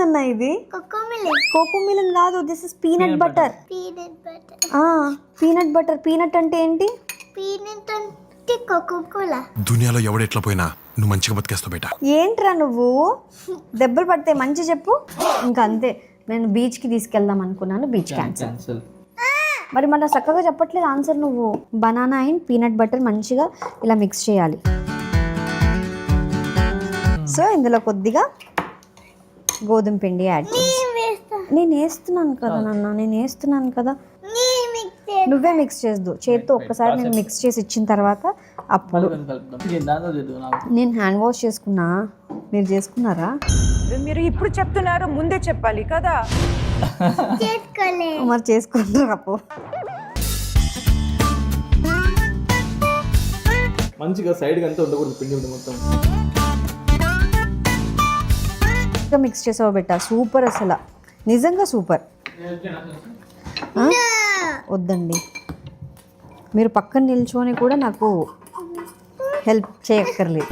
ఏందన్నా ఇది? Cocoa melon కాదు, this is peanut butter. Peanut butter. Peanut అంటే ఏంటి? పీనట్ అంటే కోకోకోలా. దునియాలో ఎవడెట్లా పోయినా నువ్వు మంచిగా బతికేస్తావు బేటా. ఏంట్రా నువ్వు? దెబ్బలు పడితే మంచి చెప్పు. ఇంకా అంతే. నేను బీచ్కి తీసుకెళ్దాం అనుకున్నాను, బీచ్ క్యాన్సిల్. మరి మన చక్కగా చెప్పట్లేదు ఆన్సర్ నువ్వు. బనానా అండ్ పీనట్ బటర్ మంచిగా ఇలా మిక్స్ చేయాలి. సో ఇందులో కొద్దిగా గోధుమ పిండి యాడ్ చేసి, నేను వేస్తున్నాను కదా నాన్న, నేను వేస్తున్నాను కదా, నువ్వే మిక్స్ చేద్దు. చేత్తో ఒక్కసారి నేను మిక్స్ చేసి ఇచ్చిన తర్వాత అప్పుడు నేను హ్యాండ్ వాష్ చేసుకున్నా. మీరు చేసుకున్నారా? మీరు ఇప్పుడు చెప్తున్నారు, ముందే చెప్పాలి కదా. మరి చేసుకుంటారు అప్పు. మంచిగా సైడ్కి అంతా ఉండకూడదు, పిండి మొత్తం మిక్స్ చేసావు బెట్ట. సూపర్, అసలు నిజంగా సూపర్. వద్దండి, మీరు పక్కన నిల్చొని కూడా నాకు హెల్ప్ చేయక్కర్లేదు.